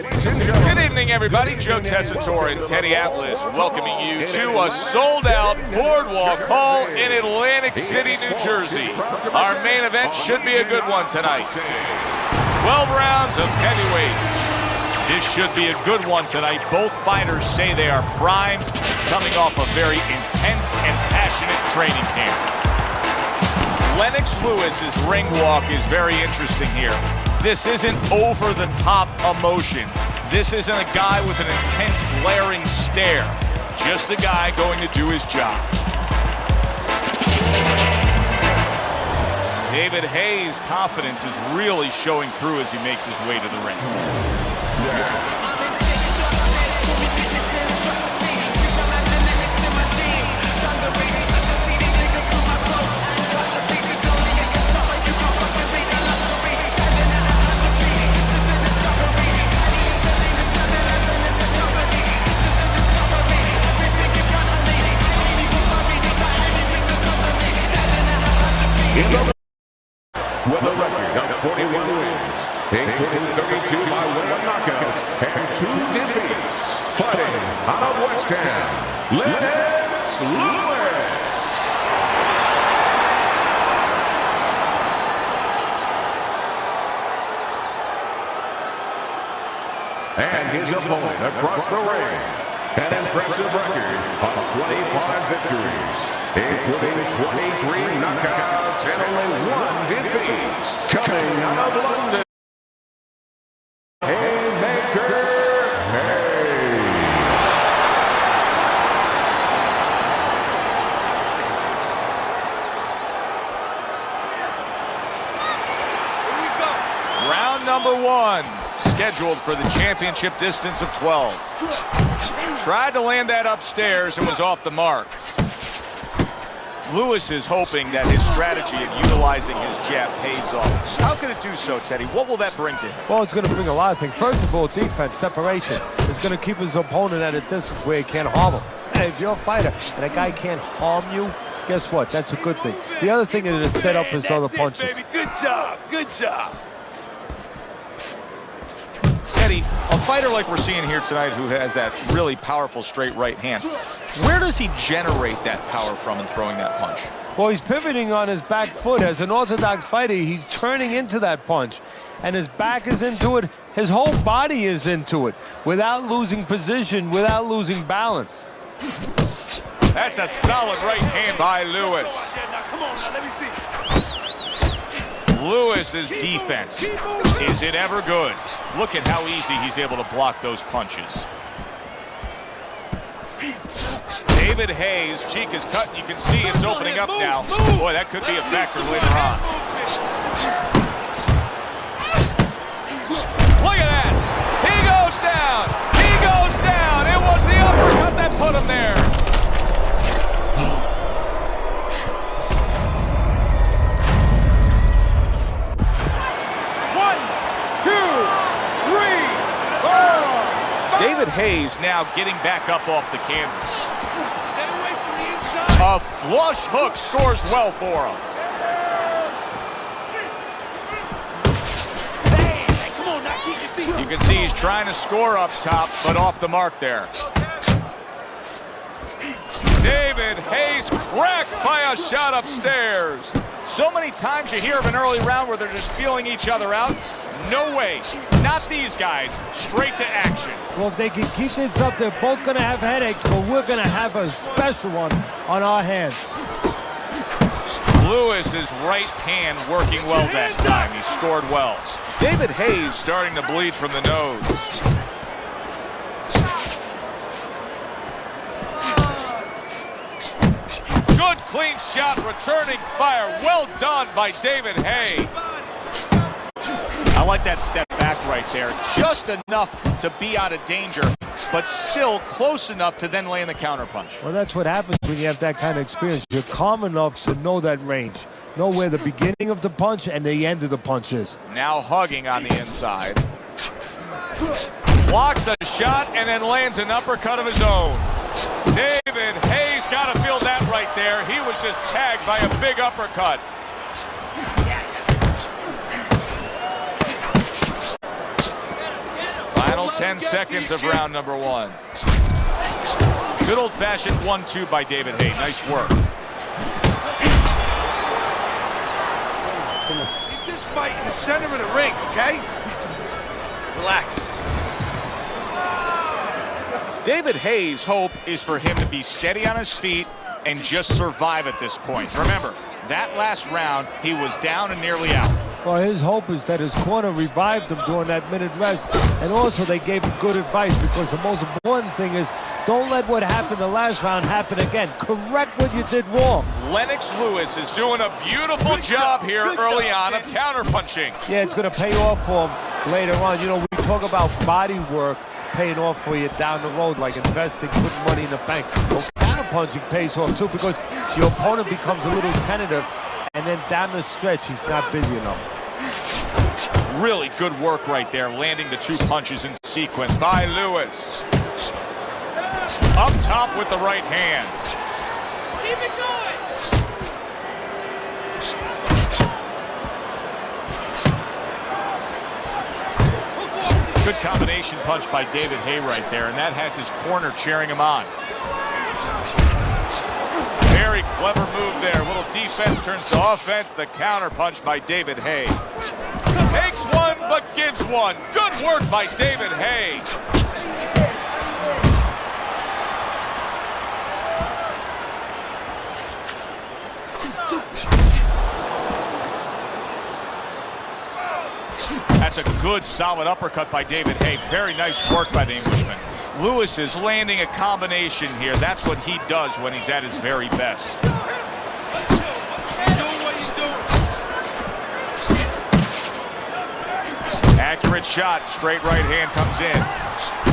Good evening, everybody. Joe Tessitore and Teddy Atlas welcoming you to a sold-out Boardwalk Hall in Atlantic City, New Jersey. Our main event should be a good one tonight. 12 rounds of heavyweights. This should be a good one tonight. Both fighters say they are primed, coming off a very intense and passionate training camp. Lennox Lewis's ring walk is very interesting here. This isn't over-the-top emotion. This isn't a guy with an intense, glaring stare. Just a guy going to do his job. David Haye's confidence is really showing through as he makes his way to the ring. With a record of 41 wins, including 32 by way of knockout and 2 defeats, fighting out of West Ham, Lennox Lewis. And his opponent across the ring, an impressive record of 25 victories, including 23 knockouts and only 1 defeat. Coming out of London, Haymaker Haye. Round number 1, scheduled for the championship distance of 12. Tried to land that upstairs and was off the mark. Lewis is hoping that his strategy of utilizing his jab pays off. How can it do so, Teddy? What will that bring to him? Well, it's going to bring a lot of things. First of all, defense, separation. It's going to keep his opponent at a distance where he can't harm him. Hey, if you're a fighter and a guy can't harm you, guess what? That's a good thing. The other thing is to set up his other punches. Baby. Good job. Good job. Teddy, a fighter like we're seeing here tonight who has that really powerful straight right hand, where does he generate that power from in throwing that punch? Well, he's pivoting on his back foot. As an orthodox fighter, he's turning into that punch. And his back is into it. His whole body is into it without losing position, without losing balance. That's a solid right hand by Lewis. Come on, now, let me see. Lewis's defense, is it ever good? Look at how easy he's able to block those punches. David Haye's cheek is cut, and you can see it's opening up now. Boy, that could be a factor later on. Look at that! He goes down! He goes down! It was the uppercut that put him there. David Haye's now getting back up off the canvas. A flush hook scores well for him. You can see he's trying to score up top, but off the mark there. David Haye's cracked by a shot upstairs. So many times you hear of an early round where they're just feeling each other out. No way. Not these guys. Straight to action. Well, if they can keep this up, they're both going to have headaches, but we're going to have a special one on our hands. Lewis's right hand working well that time. He scored well. David Haye's starting to bleed from the nose. Good clean shot, returning fire. Well done by David Haye. I like that step back right there. Just enough to be out of danger, but still close enough to then land the counterpunch. Well, that's what happens when you have that kind of experience. You're calm enough to know that range. Know where the beginning of the punch and the end of the punch is. Now hugging on the inside. Blocks a shot and then lands an uppercut of his own. David Haye's got to feel that right there. He was just tagged by a big uppercut. Final 10 seconds of round number 1. Good old-fashioned 1-2 by David Haye. Nice work. Keep this fight in the center of the ring, okay? Relax. David Haye's hope is for him to be steady on his feet and just survive at this point. Remember, that last round, he was down and nearly out. Well, his hope is that his corner revived him during that minute rest. And also they gave him good advice, because the most important thing is don't let what happened the last round happen again. Correct what you did wrong. Lennox Lewis is doing a beautiful job here early on of counterpunching. Yeah, it's going to pay off for him later on. You know, we talk about body work paying off for you down the road, like investing, putting money in the bank. Well, counterpunching pays off too, because your opponent becomes a little tentative, and then down the stretch, he's not busy enough. Really good work right there, landing the 2 punches in sequence by Lewis. Up top with the right hand. Keep it going. Good combination punch by David Haye right there, and that has his corner cheering him on. Very clever move there. A little defense turns to offense. The counter punch by David Haye. Takes one, but gives one. Good work by David Haye. That's a good, solid uppercut by David Haye. Very nice work by the Englishman. Lewis is landing a combination here. That's what he does when he's at his very best. Accurate shot. Straight right hand comes in.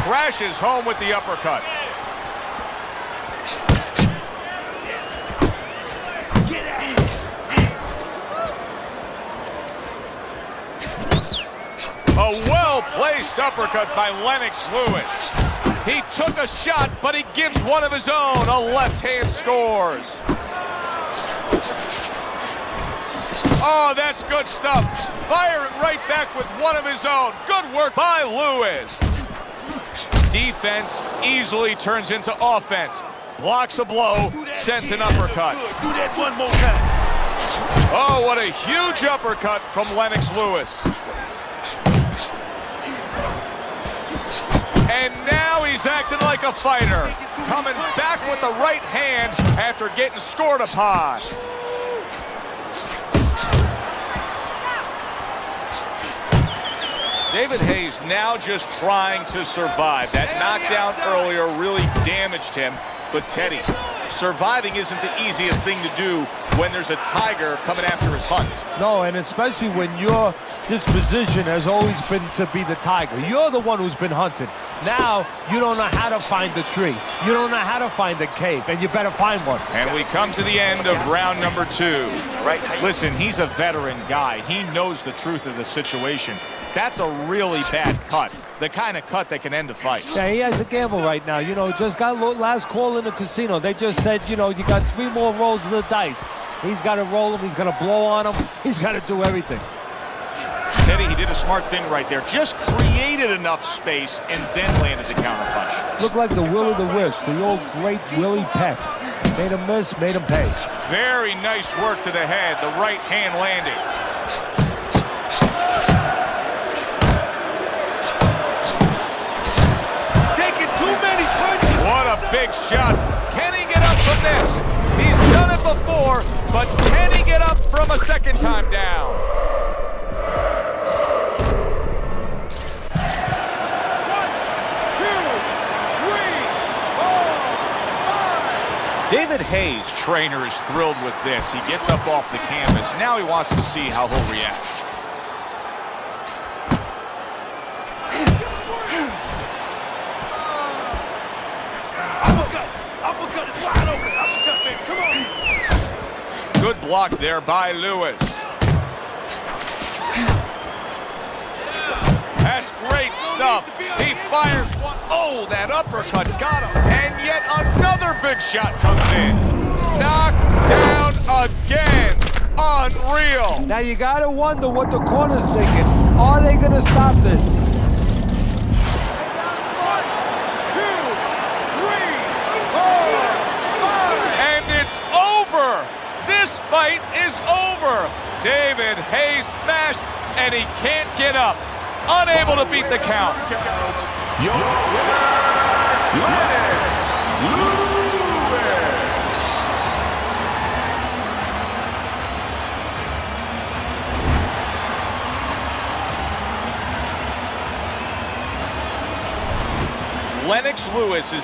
Crashes home with the uppercut. A well-placed uppercut by Lennox Lewis. He took a shot, but he gives one of his own. A left hand scores. Oh, that's good stuff. Firing right back with one of his own. Good work by Lewis. Defense easily turns into offense. Blocks a blow, sends an uppercut. Do that one more time. Oh, what a huge uppercut from Lennox Lewis. And now he's acting like a fighter. Coming back with the right hand after getting scored upon. David Haye's now just trying to survive. That knockdown earlier really damaged him. But Teddy, surviving isn't the easiest thing to do when there's a tiger coming after his hunt. No, and especially when your disposition has always been to be the tiger. You're the one who's been hunted. Now, you don't know how to find the tree. You don't know how to find the cave, and you better find one. And we come to the end of round number 2. Listen, he's a veteran guy. He knows the truth of the situation. That's a really bad cut. The kind of cut that can end a fight. Yeah, he has a gamble right now. You know, just got last call in the casino. They just said, you know, you got 3 more rolls of the dice. He's got to roll them. He's got to blow on them. He's got to do everything. Teddy, he did a smart thing right there. Just created enough space and then landed the counter punch. Looked like the Will of the Wisps, the old great Willie Peck. Made him miss, made him pay. Very nice work to the head. The right hand landing. What a big shot. Can he get up from this? He's done it before, but can he get up from a second time down? 1, 2, 3, 4, 5. David Haye's trainer is thrilled with this. He gets up off the canvas. Now he wants to see how he'll react. Good block there by Lewis. That's great stuff. He fires one. Oh, that uppercut got him. And yet another big shot comes in. Knocked down again. Unreal. Now you got to wonder what the corner's thinking. Are they going to stop this? fight is over. David Haye smashed, and he can't get up. Unable to beat the count. Your winner, Lennox Lewis. Lennox Lewis is